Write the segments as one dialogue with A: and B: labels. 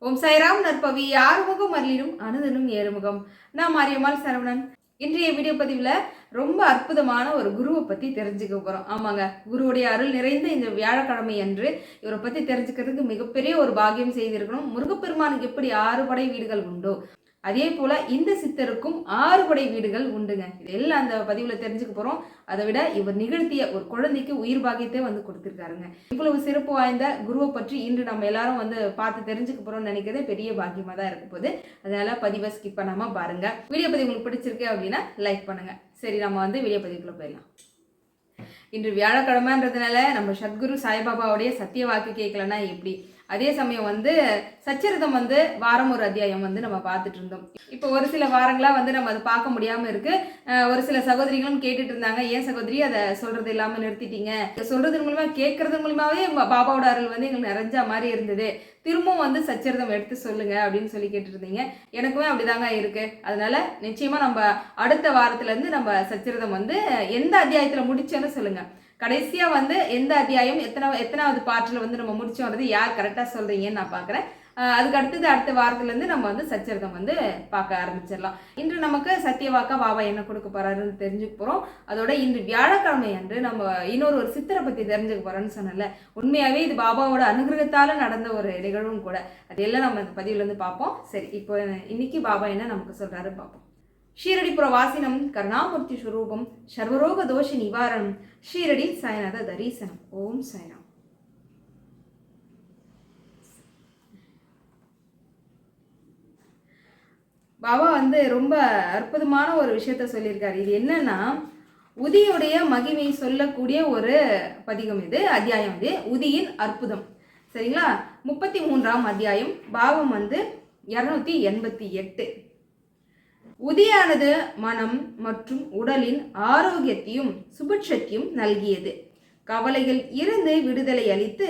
A: ஓம் சாய்ராம் நற்பவி ஆறுமுகம் அருளிடும் அனுதனும் ஏறுமுகம். நான் மாரியம்மாள் சரவணன். இன்றைய வீடியோ பதிவில் ரொம்ப அற்புதமான ஒரு குருவை பற்றி தெரிஞ்சுக்க போகிறோம். ஆமாங்க, குருவுடைய அருள் நிறைந்த இந்த வியாழக்கிழமை அன்று இவரை பற்றி தெரிஞ்சுக்கிறதுக்கு மிகப்பெரிய ஒரு பாக்கியம் செய்திருக்கணும். முருகப்பெருமானுக்கு எப்படி 6 படை வீடுகள் உண்டோ அதே போல இந்த சித்தருக்கும் 6 படை வீடுகள் உண்டுங்க. இதெல்லாம் அந்த பதிவில் தெரிஞ்சுக்க போகிறோம். அதை விட இவர் நிகழ்த்திய ஒரு குழந்தைக்கு உயிர் பாக்கியத்தை வந்து கொடுத்துருக்காருங்க. இவ்வளவு சிறப்பு வாய்ந்த குருவை பற்றி இன்று நம்ம எல்லாரும் வந்து பார்த்து தெரிஞ்சுக்க போகிறோம்னு நினைக்கிறதே பெரிய பாக்கியமாக தான் இருக்க போகுது. அதனால பதிவை ஸ்கிப் பண்ணாமல் பாருங்க. வீடியோ பதிவு உங்களுக்கு பிடிச்சிருக்கு அப்படின்னா லைக் பண்ணுங்க. சரி, நம்ம வந்து வீடியோ பதிவுக்குள்ள போயிடலாம். இன்று வியாழக்கிழமைன்றதுனால நம்ம சத்குரு சாய்பாபாவுடைய சத்திய வாக்கு கேட்கலன்னா எப்படி? அதே சமயம் வந்து சச்சரிதம் வந்து வாரம் ஒரு அத்தியாயம் வந்து நம்ம பார்த்துட்டு இருந்தோம். இப்போ ஒரு சில வாரங்களாக வந்து நம்ம அதை பார்க்க முடியாமல் இருக்கு. ஒரு சில சகோதரிகளும் கேட்டுட்டு இருந்தாங்க, ஏன் சகோதரி அதை சொல்றது இல்லாமல் நிறுத்திட்டீங்க? சொல்றது மூலமா கேட்கறது மூலமாவே பாபாவோட அருள் வந்து எங்களுக்கு நிறைஞ்ச மாதிரி இருந்தது, திரும்பவும் வந்து சச்சரிதம் எடுத்து சொல்லுங்க அப்படின்னு சொல்லி கேட்டுட்டு இருந்தீங்க. எனக்குமே அப்படிதாங்க இருக்கு. அதனால நிச்சயமா நம்ம அடுத்த வாரத்துல இருந்து நம்ம சச்சரிதம் வந்து எந்த அத்தியாயத்துல முடிச்சோன்னு சொல்லுங்க. கடைசியா வந்து எந்த அத்தியாயம் எத்தனாவது பாட்டில் வந்து நம்ம முடிச்சோன்றது யார் கரெக்டா சொல்றீங்கன்னு நான் பாக்குறேன். அதுக்கு அடுத்தது அடுத்த வாரத்துல இருந்து நம்ம வந்து சச்சரிதம் வந்து பார்க்க ஆரம்பிச்சிடலாம். இன்று நமக்கு சத்தியவாக்கா பாபா என்ன கொடுக்க போறாருன்னு தெரிஞ்சுக்க போறோம். அதோட இன்று வியாழக்கிழமை அன்று நம்ம இன்னொரு சித்தரை பத்தி தெரிஞ்சுக்க போறோம்னு சொன்னல, உண்மையாவே இது பாபாவோட அனுகிரகத்தால நடந்த ஒரு நிகழ்வும் கூட. அதையெல்லாம் நம்ம இந்த பதிவுல இருந்து பார்ப்போம். சரி, இப்போ இன்னைக்கு பாபா என்ன நமக்கு சொல்றாரு பார்ப்போம். ஷீரடி புரவாசினம் கருணாமூர்த்தி ஸ்வரூபம் சர்வரோக தோஷ நிவாரணம் ஷீரடி சாய்நாத தரிசனம். ஓம் சாய்ராம். பாபா வந்து ரொம்ப அற்புதமான ஒரு விஷயத்த சொல்லியிருக்காரு. இது என்னன்னா, உதியுடைய மகிமை சொல்லக்கூடிய ஒரு பதிகம் இது, அத்தியாயம் இது, உதியின் அற்புதம். சரிங்களா? 33ஆம் அத்தியாயம், பாவம் வந்து 288. உதியானது மனம் மற்றும் உடலின் ஆரோக்கியத்தையும் சுபிட்சத்தையும் நல்கியது. கவலைகள் இருந்து விடுதலை அளித்து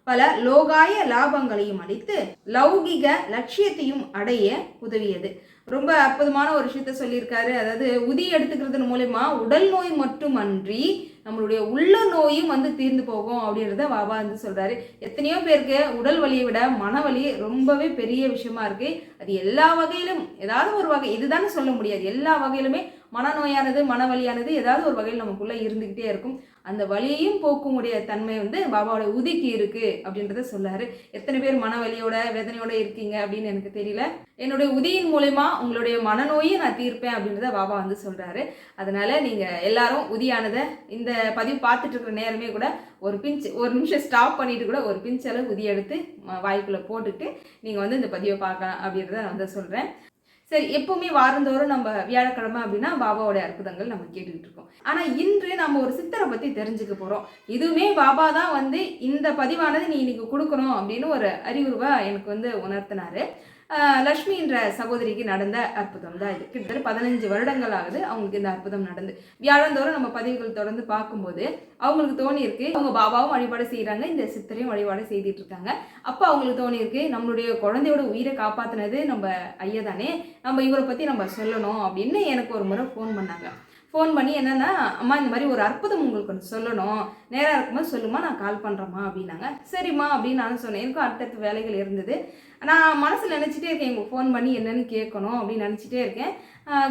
A: பல லோகாய லாபங்களையும் அளித்து லௌகிக லட்சியத்தையும் அடைய உதவியது. ரொம்ப அற்புதமான ஒரு விஷயத்த சொல்லியிருக்காரு. அதாவது உதி எடுத்துக்கிறது மூலமா உடல் நோய் மட்டுமன்றி நம்மளுடைய உள்ள நோயும் வந்து தீர்ந்து போகும் அப்படின்றத பாபா வந்து சொல்றாரு. எத்தனையோ பேருக்கு உடல் வலியை விட மனவலி ரொம்பவே பெரிய விஷயமா இருக்கு. அது எல்லா வகையிலும் ஏதாவது ஒரு வகை, இதுதானே சொல்ல முடியாது, எல்லா வகையிலுமே மனநோயானது மனவலியானது ஏதாவது ஒரு வகையில் நமக்குள்ள இருந்துகிட்டே இருக்கும். அந்த வலியையும் போக்குமுடைய தன்மை வந்து பாபாவோட உதிக்கு இருக்கு அப்படின்றத சொல்லாரு. எத்தனை பேர் மனவலியோட வேதனையோட இருக்கீங்க அப்படின்னு எனக்கு தெரியல. என்னுடைய உதியின் மூலமா உங்களுடைய மனநோயை நான் தீர்ப்பேன் அப்படின்றத பாபா வந்து சொல்றாரு. அதனால நீங்க எல்லாரும் உதியானதை இந்த பதிவு பார்த்துட்டு இருக்கிற நேரமே கூட ஒரு நிமிஷம் ஸ்டாப் பண்ணிட்டு கூட ஒரு பிஞ்ச் அளவு உதி எடுத்து வாய்க்குள்ள போட்டுட்டு நீங்க வந்து இந்த பதிவை பார்க்கலாம் அப்படின்றத நான் வந்து சொல்றேன். சரி, எப்பவுமே வாரந்தோறும் நம்ம வியாழக்கிழமை அப்படின்னா பாபாவோட அற்புதங்கள் நம்ம கேட்டுக்கிட்டு இருக்கோம். ஆனா இன்று நம்ம ஒரு சித்தரை பத்தி தெரிஞ்சுக்க போறோம். இதுவுமே பாபா தான் வந்து இந்த பதிவானது நீ இன்னைக்கு கொடுக்கணும் அப்படின்னு ஒரு அறிவுருவா எனக்கு வந்து உணர்த்தினாரு. லக்ஷ்மி என்ற சகோதரிக்கு நடந்த அற்புதம் தான் இது. கிட்டத்தட்ட 15 வருடங்கள் ஆகுது அவங்களுக்கு இந்த அற்புதம் நடந்து. வியாழந்தோறும் நம்ம பதிவுகள் தொடர்ந்து பார்க்கும்போது அவங்களுக்கு தோணி இருக்கு, அவங்க பாபாவும் வழிபாடு செய்யறாங்க, இந்த சித்தரையும் வழிபாடு செய்துட்டு இருக்காங்க. அப்போ அவங்களுக்கு தோணி இருக்கு, நம்மளுடைய குழந்தையோட உயிரை காப்பாத்தினது நம்ம ஐயா தானே, நம்ம இவரை பத்தி நம்ம சொல்லணும் அப்படின்னு எனக்கு ஒரு முறை ஃபோன் பண்ணாங்க. ஃபோன் பண்ணி என்னன்னா, அம்மா இந்த மாதிரி ஒரு அற்புதம் உங்களுக்கு ஒன்று சொல்லணும், நேராக இருக்கும்போது சொல்லுமா, நான் கால் பண்ணுறேம்மா அப்படின்னாங்க. சரிம்மா அப்படின்னு நான் சொன்னேன். எனக்கும் அடுத்தடுத்த வேலைகள் இருந்தது. நான் மனசில் நினச்சிட்டே இருக்கேன், உங்களுக்கு ஃபோன் பண்ணி என்னன்னு கேட்கணும் அப்படின்னு நினச்சிட்டே இருக்கேன்.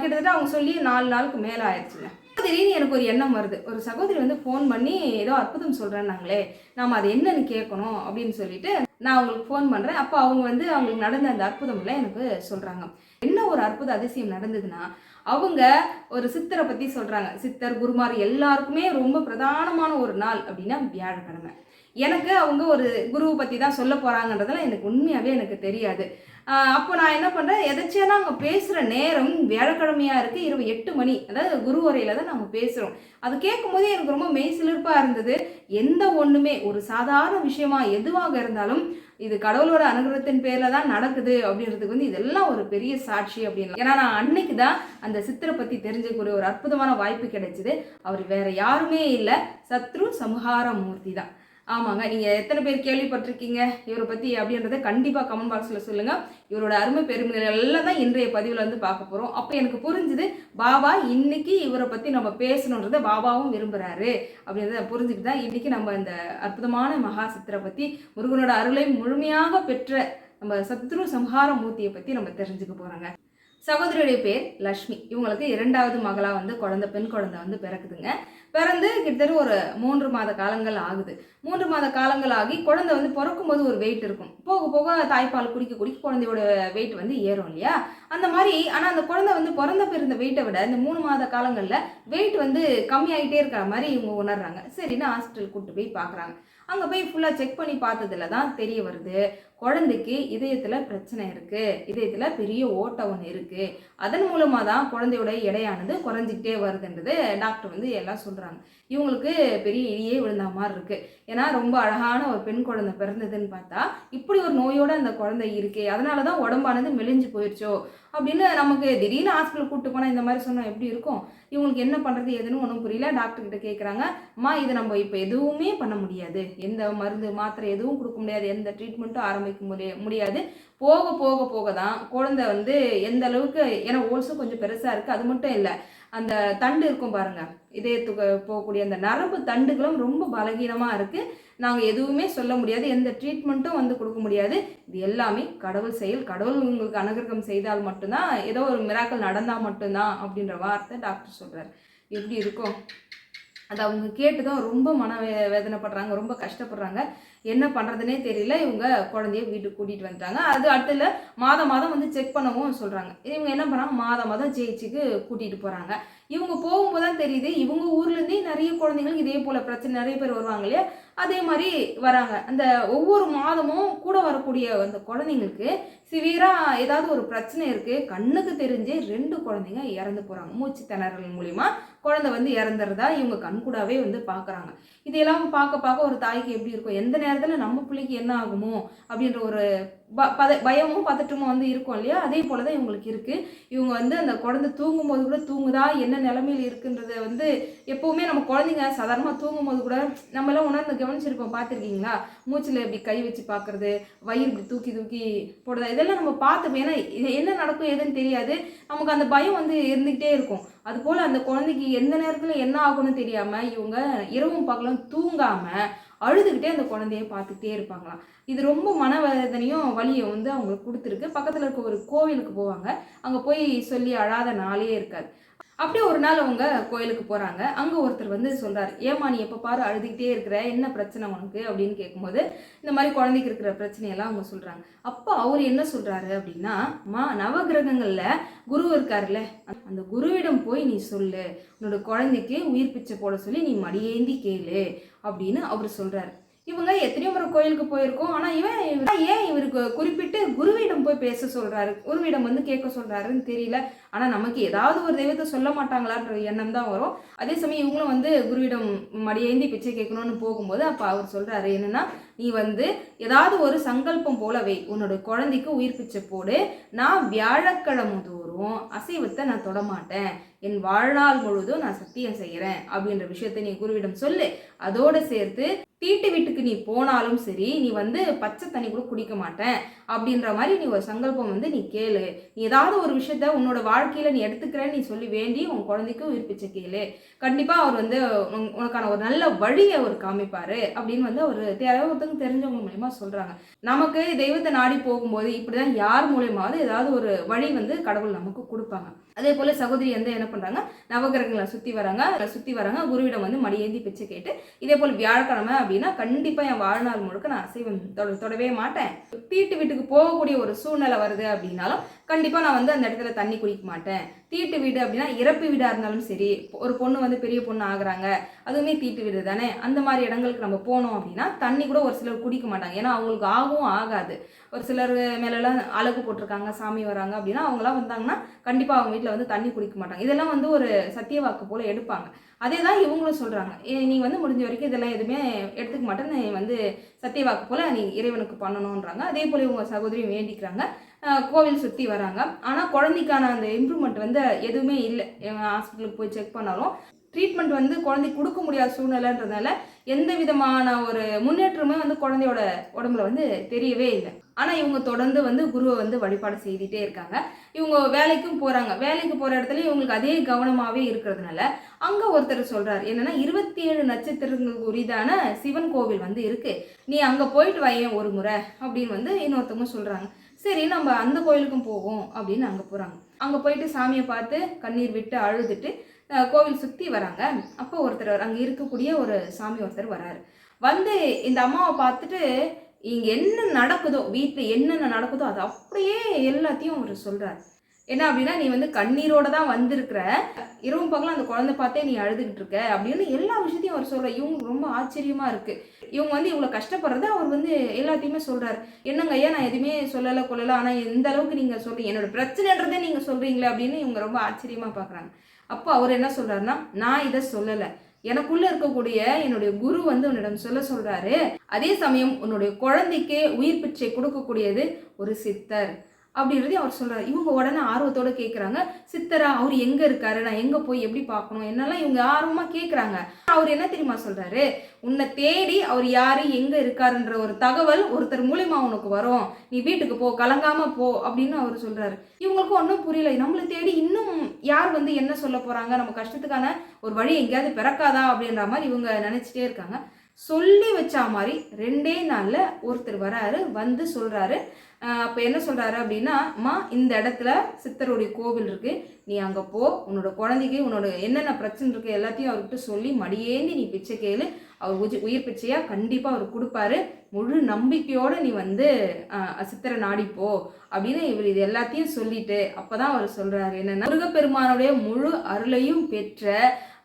A: கிட்டத்தட்ட அவங்க சொல்லி 4 நாளுக்கு மேலே ஆயிடுச்சுங்க. திடீர்னு எனக்கு ஒரு எண்ணம் வருது, ஒரு சகோதரி வந்து ஃபோன் பண்ணி ஏதோ அற்புதம் சொல்கிறேன்னாங்களே, நாம் அது என்னன்னு கேட்கணும் அப்படின்னு சொல்லிட்டு நான் அவங்களுக்கு ஃபோன் பண்ணுறேன். அப்போ அவங்க வந்து அவங்களுக்கு நடந்த அந்த அற்புதம்லாம் எனக்கு சொல்கிறாங்க. என்ன ஒரு அற்புத அதிசயம் நடந்ததுன்னா, அவங்க ஒரு சித்தரை பற்றி சொல்கிறாங்க. சித்தர் குருமார் எல்லாருக்குமே ரொம்ப பிரதானமான ஒரு நாள் அப்படின்னா வியாழக்கிழமை. எனக்கு அவங்க ஒரு குருவை பற்றி தான் சொல்ல போகிறாங்கன்றதெல்லாம் எனக்கு உண்மையாகவே எனக்கு தெரியாது. அப்போ நான் என்ன பண்ணுறேன், எதாச்சியாக அவங்க பேசுகிற நேரம் வியாழக்கிழமையாக இருக்குது, இரவு 8 மணி, அதாவது குரு உரையில் தான் நம்ம பேசுகிறோம். அது கேட்கும் போதே எனக்கு ரொம்ப மெய்சிலிர்ப்பாக இருந்தது. எந்த ஒன்றுமே ஒரு சாதாரண விஷயமா எதுவாக இருந்தாலும் இது கடவுளோட அனுகிரகத்தின் பேரில் தான் நடக்குது அப்படின்றதுக்கு வந்து இதெல்லாம் ஒரு பெரிய சாட்சி அப்படின்னு. ஏன்னா நான் அன்னைக்கு தான் அந்த சித்தரை பற்றி தெரிஞ்சுக்கூடிய ஒரு அற்புதமான வாய்ப்பு கிடைச்சிது. அவர் வேற யாருமே இல்லை, சத்ரு சம்ஹார மூர்த்தி தான். ஆமாங்க, நீங்கள் எத்தனை பேர் கேள்விப்பட்டிருக்கீங்க இவரை பற்றி அப்படின்றத கண்டிப்பாக கமெண்ட் பாக்ஸில் சொல்லுங்கள். இவரோட அருமை பெருமைகள் எல்லாம் தான் இன்றைய பதிவில் வந்து பார்க்க போகிறோம். அப்போ எனக்கு புரிஞ்சுது, பாபா இன்னைக்கு இவரை பற்றி நம்ம பேசணுன்றதை பாபாவும் விரும்புகிறாரு அப்படின்றத புரிஞ்சுட்டு தான் இன்றைக்கி நம்ம இந்த அற்புதமான மகா சித்தரை பற்றி முருகனோட அருளை முழுமையாக பெற்ற நம்ம சத்ரு சம்ஹார மூர்த்தியை பற்றி நம்ம தெரிஞ்சுக்க போகிறோங்க. சகோதரியுடைய பேர் லக்ஷ்மி. இவங்களுக்கு 2வது மகளாக வந்து பெண் குழந்தை வந்து பிறக்குதுங்க. பிறந்து கிட்டத்தட்ட ஒரு 3 மாத காலங்கள் ஆகுது. 3 மாத காலங்கள் ஆகி குழந்தை வந்து பிறக்கும்போது ஒரு வெயிட் இருக்கும். போக போக தாய்ப்பால் குடிக்க குழந்தையோட வெயிட் வந்து ஏறும் இல்லையா? அந்த மாதிரி. ஆனால் அந்த குழந்தை வந்து பிறந்த வெயிட்டை விட இந்த 3 மாத காலங்களில் வெயிட் வந்து கம்மியாகிட்டே இருக்கிற மாதிரி இவங்க உணர்றாங்க. சரின்னு ஹாஸ்பிட்டல் கூப்பிட்டு போய் பார்க்குறாங்க. அங்கே போய் ஃபுல்லாக செக் பண்ணி பார்த்ததுல தான் தெரிய வருது, குழந்தைக்கு இதயத்தில் பிரச்சனை இருக்குது, இதயத்தில் பெரிய ஓட்டை ஒன்று இருக்குது. அதன் மூலமாக தான் குழந்தையோட எடையானது குறைஞ்சிக்கிட்டே வருதுன்றது டாக்டர் வந்து எல்லாம் சொல்கிறாங்க. இவங்களுக்கு பெரிய இடியே விழுந்த மாதிரி இருக்குது. ஏன்னா ரொம்ப அழகான ஒரு பெண் குழந்தை பிறந்ததுன்னு பார்த்தா இப்படி ஒரு நோயோட அந்த குழந்தை இருக்கே, அதனால தான் உடம்பானது மெலிஞ்சு போயிடுச்சோ அப்படின்னு நமக்கு திடீர்னு ஹாஸ்பிட்டல் கூப்பிட்டு போனால் இந்த மாதிரி சொன்னால் எப்படி இருக்கும்? இவங்களுக்கு என்ன பண்ணுறது ஏதுன்னு ஒன்றும் புரியல. டாக்டர்கிட்ட கேட்குறாங்க, அம்மா இது நம்ம இப்போ எதுவுமே பண்ண முடியாது, எந்த மருந்து மாத்திரை எதுவும் கொடுக்க முடியாது, எந்த ட்ரீட்மெண்ட்டும் ஆரம்பிக்க முடியாது. போக போக போக தான் குழந்தை வந்து எந்த அளவுக்கு, ஏன்னா ஓல்ஸும் கொஞ்சம் பெருசாக இருக்குது. அது மட்டும் இல்லை, அந்த தண்டு இருக்கும் பாருங்க, இதயத்துக்கு போகக்கூடிய அந்த நரம்பு தண்டுகளும் ரொம்ப பலகீனமாக இருக்குது. நாங்கள் எதுவுமே சொல்ல முடியாது, எந்த ட்ரீட்மெண்ட்டும் வந்து கொடுக்க முடியாது. இது எல்லாமே கடவுள் செயல். கடவுள் உங்களுக்கு அனுகிரகம் செய்தால் மட்டும்தான், ஏதோ ஒரு மிராக்கள் நடந்தால் மட்டும்தான் அப்படின்ற வார்த்தை டாக்டர் சொல்கிறார். எப்படி இருக்கும்? அது அவங்க கேட்டுதான் ரொம்ப வேதனைப்படுறாங்க, ரொம்ப கஷ்டப்படுறாங்க. என்ன பண்ணுறதுனே தெரியல. இவங்க குழந்தைய வீட்டுக்கு கூட்டிகிட்டு வந்துட்டாங்க. அது அடுத்துல மாதம் வந்து செக் பண்ணவும் சொல்கிறாங்க. இவங்க என்ன பண்ணுறாங்க, மாதம் ஜிஹெச்சுக்கு கூட்டிகிட்டு போகிறாங்க. இவங்க போகும்போது தான் தெரியுது, இவங்க ஊர்லேருந்தே நிறைய குழந்தைங்களுக்கு இதே போல் பிரச்சனை நிறைய பேர் வருவாங்க இல்லையா, அதே மாதிரி வராங்க. அந்த ஒவ்வொரு மாதமும் கூட வரக்கூடிய அந்த குழந்தைங்களுக்கு சிவியராக ஏதாவது ஒரு பிரச்சனை இருக்குது. கண்ணுக்கு தெரிஞ்சு 2 குழந்தைங்க இறந்து போகிறாங்க. மூச்சு திணறல் மூலிமா குழந்தை வந்து இறந்துறதா இவங்க கண்கூடாவே வந்து பார்க்குறாங்க. இதையெல்லாம் பார்க்க ஒரு தாய்க்கு எப்படி இருக்கும், எந்த நேரத்தில் நம்ம பிள்ளைக்கு என்ன ஆகுமோ அப்படின்ற ஒரு பயமும் பதட்டமும் வந்து இருக்கும் இல்லையா? அதே போல தான் இவங்களுக்கு இருக்குது. இவங்க வந்து அந்த குழந்தை தூங்கும்போது கூட தூங்குதா, என்ன நிலைமையில் இருக்குன்றத வந்து எப்போவுமே நம்ம குழந்தைங்க சாதாரணமாக தூங்கும்போது கூட நம்மளாம் உணர்ந்து கவனிச்சிருப்போம். பார்த்துருக்கீங்களா? மூச்சில் இப்படி கை வச்சு பார்க்குறது, வயிறு இப்படி தூக்கி தூக்கி போடுறதா, இதெல்லாம் நம்ம பார்த்துப்போம். ஏன்னா என்ன நடக்கும் எதுன்னு தெரியாது, நமக்கு அந்த பயம் வந்து இருந்துக்கிட்டே இருக்கும். அதுபோல் அந்த குழந்தைக்கு எந்த நேரத்தில் என்ன ஆகும்னு தெரியாமல் இவங்க இரவும் பகலும் தூங்காமல் அழுதுகிட்டே அந்த குழந்தைய பார்த்துக்கிட்டே இருப்பாங்களாம். இது ரொம்ப மனவேதனையும் வலியும் வந்து அவங்களுக்கு கொடுத்துருக்கு. பக்கத்தில் இருக்க ஒரு கோவிலுக்கு போவாங்க. அங்கே போய் சொல்லி அழாத நாளே இருக்காது. அப்படியே ஒரு நாள் அவங்க கோயிலுக்கு போகிறாங்க. அங்கே ஒருத்தர் வந்து சொல்கிறார், ஏமா நீ எப்போ பாரு அழுதுகிட்டே இருக்கிற, என்ன பிரச்சனை உனக்கு அப்படின்னு கேட்கும்போது இந்த மாதிரி குழந்தைக்கு இருக்கிற பிரச்சனையெல்லாம் அவங்க சொல்கிறாங்க. அப்போ அவர் என்ன சொல்கிறாரு அப்படின்னா, நவகிரகங்களில் குரு இருக்காருல்ல, அந்த குருவிடம் போய் நீ சொல்லு, உன்னோட குழந்தைக்கு உயிர் பிச்சை போட சொல்லி நீ மடியேந்தி கேளு அப்படின்னு அவர் சொல்கிறாரு. இவங்க எத்தனையோ முறை கோயிலுக்கு போயிருக்கோம். ஆனால் ஏன் இவருக்கு குறிப்பிட்டு குருவிடம் போய் பேச சொல்கிறாரு, குருவிடம் வந்து கேட்க சொல்கிறாருன்னு தெரியல. ஆனால் நமக்கு ஏதாவது ஒரு தெய்வத்தை சொல்ல மாட்டாங்களான்ற எண்ணம் தான் வரும். அதே சமயம் இவங்களும் வந்து குருவிடம் மடியேந்தி பிச்சை கேட்கணும்னு போகும்போது அப்போ அவர் சொல்கிறாரு என்னென்னா, நீ வந்து ஏதாவது ஒரு சங்கல்பம் போலவே உன்னோட குழந்தைக்கு உயிர் பிச்சை போடு, நான் வியாழக்கிழமை தோறும் அசைவத்தை நான் தொடமாட்டேன், என் வாழ்நாள் முழுதும் நான் சத்தியம் செய்கிறேன் அப்படின்ற விஷயத்தை நீ குருவிடம் சொல்லு. அதோடு சேர்த்து தீட்டு வீட்டுக்கு நீ போனாலும் சரி, நீ வந்து பச்சை தண்ணி கூட குடிக்க மாட்டேன் அப்படின்ற மாதிரி நீ ஒரு சங்கல்பம் வந்து நீ கேளு. நீ ஏதாவது ஒரு விஷயத்த உன்னோட வாழ்க்கையில் நீ எடுத்துக்கிறேன்னு நீ சொல்லி வேண்டி உன் குழந்தைக்கு உயிர் பிச்சை கேளு. கண்டிப்பாக அவர் வந்து உனக்கான ஒரு நல்ல வழியை அவர் காமிப்பார் அப்படின்னு வந்து அவர் ஒருத்தவங்க தெரிஞ்சவங்க மூலியமாக சொல்கிறாங்க. நமக்கு தெய்வத்தை நாடி போகும்போது இப்படி தான் யார் மூலியமாவது ஏதாவது ஒரு வழி வந்து கடவுள் நமக்கு கொடுப்பாங்க. அதே போல் சகோதரி வந்து என்ன பண்ணுறாங்க, நவகிரகங்களை சுற்றி வராங்க, குருவிடம் வந்து மடியேந்தி பிச்சை கேட்டு, இதே போல் வியாழக்கிழமை அப்படின்னா கண்டிப்பாக என் வாழ்நாள் முழுக்க நான் அசைவம் தொடவே மாட்டேன். தீட்டு வீட்டுக்கு போகக்கூடிய ஒரு சூழ்நிலை வருது அப்படின்னாலும் கண்டிப்பாக நான் வந்து அந்த இடத்துல தண்ணி குடிக்க மாட்டேன். தீட்டு வீடு அப்படின்னா இறப்பு வீடாக இருந்தாலும் சரி, ஒரு பொண்ணு வந்து பெரிய பொண்ணு ஆகுறாங்க, அதுவுமே தீட்டு வீடு தானே. அந்த மாதிரி இடங்களுக்கு நம்ம போனோம் அப்படின்னா தண்ணி கூட ஒரு சிலர் குடிக்க மாட்டாங்க. ஏன்னா அவங்களுக்கு ஆகவும் ஆகாது. ஒரு சிலர் மேலெல்லாம் அழகு போட்டிருக்காங்க, சாமி வராங்க அப்படின்னா அவங்களாம் வந்தாங்கன்னா கண்டிப்பாக அவங்க வீட்டில் வந்து தண்ணி குடிக்க மாட்டாங்க. இதெல்லாம் வந்து ஒரு சத்திய வாக்கு போல் எடுப்பாங்க. அதே தான் இவங்களும் சொல்கிறாங்க, நீ வந்து முடிஞ்ச வரைக்கும் இதெல்லாம் எதுவுமே எடுத்துக்க மாட்டேன், நீ வந்து சத்திய வாக்கு போல் நீ இறைவனுக்கு பண்ணணுன்றாங்க. அதே போல் இவங்க சகோதரியும் வேண்டிக்கிறாங்க. கோவில் சுற்றி வராங்க. ஆனால் குழந்தைக்கான அந்த இம்ப்ரூவ்மெண்ட் வந்து எதுவுமே இல்லை. ஹாஸ்பிட்டலுக்கு போய் செக் பண்ணாலும் ட்ரீட்மெண்ட் வந்து குழந்தை கொடுக்க முடியாத சூழ்நிலைன்றதுனால எந்த விதமான ஒரு முன்னேற்றமே வந்து குழந்தையோட உடம்புல வந்து தெரியவே இல்லை. ஆனால் இவங்க தொடர்ந்து வந்து குருவை வந்து வழிபாடு செய்துட்டே இருக்காங்க. இவங்க வேலைக்கும் போகிறாங்க. வேலைக்கு போகிற இடத்துல இவங்களுக்கு அதே கவனமாகவே இருக்கிறதுனால அங்கே ஒருத்தர் சொல்கிறார் என்னென்னா, 27 நட்சத்திரங்களுக்கு உரிதான சிவன் கோவில் வந்து இருக்குது, நீ அங்கே போயிட்டு வையேன் ஒரு முறை அப்படின்னு வந்து இன்னொருத்தவங்க சொல்கிறாங்க. சரி, நம்ம அந்த கோயிலுக்கும் போவோம் அப்படின்னு அங்கே போகிறாங்க. அங்கே போயிட்டு சாமியை பார்த்து கண்ணீர் விட்டு அழுதுட்டு கோவில் சுற்றி வராங்க. அப்போ ஒருத்தர் அங்கே இருக்கக்கூடிய ஒரு சாமி ஒருத்தர் வராரு. வந்து இந்த அம்மாவை பார்த்துட்டு இங்கே என்ன நடக்குதோ, வீட்டில் என்னென்ன நடக்குதோ அது அப்படியே எல்லாத்தையும் அவர் சொல்கிறார். என்ன அப்படின்னா, நீ வந்து கண்ணீரோட தான் வந்திருக்கிற, இரவும் பகலும் அந்த குழந்தை பார்த்தே நீ அழுதுகிட்டு இருக்க அப்படின்னு எல்லா விஷயத்தையும் அவர் சொல்கிறார். இவங்க ரொம்ப ஆச்சரியமாக இருக்குது. இவங்க வந்து இவ்வளோ கஷ்டப்படுறத அவர் வந்து எல்லாத்தையுமே சொல்கிறார். என்னங்க ஐயா, நான் எதுவுமே சொல்லலை கொள்ளலை, ஆனால் எந்த அளவுக்கு நீங்கள் சொல்கிறீங்க, என்னோட பிரச்சனைன்றதே நீங்கள் சொல்கிறீங்களே அப்படின்னு இவங்க ரொம்ப ஆச்சரியமாக பார்க்குறாங்க. அப்போ அவர் என்ன சொல்கிறாருன்னா, நான் இதை சொல்லலை, எனக்குள்ள இருக்கக்கூடிய என்னுடைய குரு வந்து உன்னிடம் சொல்றாரு. அதே சமயம் உன்னுடைய குழந்தைக்கு உயிர் பிச்சை கொடுக்கக்கூடியது ஒரு சித்தர் அப்படின்றதையும் அவர் சொல்றாரு. இவங்க உடனே ஆர்வத்தோட கேட்குறாங்க, சித்தரா, அவர் எங்க இருக்காரு, நான் எங்க போய் எப்படி பார்க்கணும் என்னெல்லாம் இவங்க ஆர்வமா கேட்குறாங்க. அவர் என்ன தெரியுமா சொல்றாரு, உன்னை தேடி அவர் யாரு எங்க இருக்காருன்ற ஒரு தகவல் ஒருத்தர் மூலியமா உனக்கு வரும், நீ வீட்டுக்கு போ, கலங்காம போ அப்படின்னு அவர் சொல்றாரு. இவங்களுக்கு ஒன்றும் புரியல, நம்மளை தேடி இன்னும் யார் வந்து என்ன சொல்ல போறாங்க, நம்ம கஷ்டத்துக்கான ஒரு வழி எங்கேயாவது பிறக்காதா அப்படின்ற மாதிரி இவங்க நினைச்சிட்டே இருக்காங்க. சொல்லி வச்சா மாதிரி 2 நாளில் ஒருத்தர் வராரு, வந்து சொல்கிறாரு. அப்போ என்ன சொல்கிறாரு அப்படின்னா, அம்மா இந்த இடத்துல சித்தருடைய கோவில் இருக்குது, நீ அங்கே போ, உன்னோட குழந்தைக்கு உன்னோட என்னென்ன பிரச்சனை இருக்குது எல்லாத்தையும் அவர்கிட்ட சொல்லி மடியேந்தி நீ பிச்சை கேளு, அவர் உயிர் பிச்சையாக கண்டிப்பாக அவர் கொடுப்பாரு, முழு நம்பிக்கையோடு நீ வந்து சித்தரை நாடிப்போ அப்படின்னு இவர் இது எல்லாத்தையும் சொல்லிட்டு அப்போ தான் அவர் சொல்கிறாரு என்னென்னா, முருகப்பெருமானுடைய முழு அருளையும் பெற்ற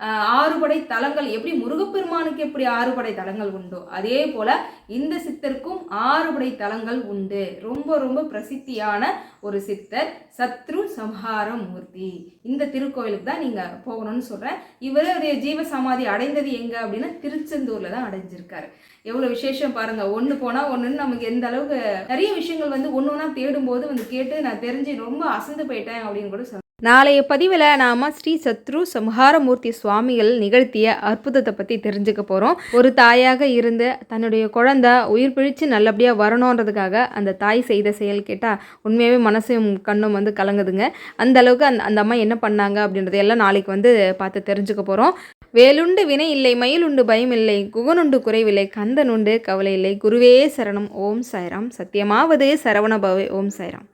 A: 6 படை தலங்கள், எப்படி முருகப்பெருமானுக்கு எப்படி 6 படை தலங்கள் உண்டோ அதே போல இந்த சித்தருக்கும் 6 படை தலங்கள் உண்டு. ரொம்ப ரொம்ப பிரசித்தியான ஒரு சித்தர் சத்ரு சம்ஹார மூர்த்தி. இந்த திருக்கோயிலுக்கு தான் நீங்கள் போகணும்னு சொல்கிறேன். இவருடைய ஜீவ சமாதி அடைந்தது எங்கே அப்படின்னா திருச்செந்தூரில் தான் அடைஞ்சிருக்காரு. எவ்வளோ விசேஷம் பாருங்கள். ஒன்று போனால் ஒன்றுன்னு நமக்கு எந்த அளவுக்கு நிறைய விஷயங்கள் வந்து ஒன்று ஒன்றா தேடும்போது வந்து கேட்டு நான் தெரிஞ்சு ரொம்ப அசந்து போயிட்டேன் அப்படின்னு கூட சொல்கிறேன்.
B: நாளைய பதிவில் நாம் ஸ்ரீ சத்ரு சம்ஹாரமூர்த்தி சுவாமிகள் நிகழ்த்திய அற்புதத்தை பற்றி தெரிஞ்சுக்க போகிறோம். ஒரு தாயாக இருந்து தன்னுடைய குழந்தை உயிர் பிழித்து நல்லபடியாக வரணுன்றதுக்காக அந்த தாய் செய்த செயல் கேட்டால் உண்மையாகவே மனசும் கண்ணும் வந்து கலங்குதுங்க. அந்த அளவுக்கு அந்த அம்மா என்ன பண்ணாங்க அப்படின்றதையெல்லாம் நாளைக்கு வந்து பார்த்து தெரிஞ்சுக்க போகிறோம். வேலுண்டு வினை இல்லை, மயிலுண்டு பயம் இல்லை, குகனுண்டு குறைவில்லை, கந்தனுண்டு கவலை இல்லை, குருவே சரணம். ஓம் சாய்ராம். சத்தியமாவது சரவணபவே. ஓம் சாய்ராம்.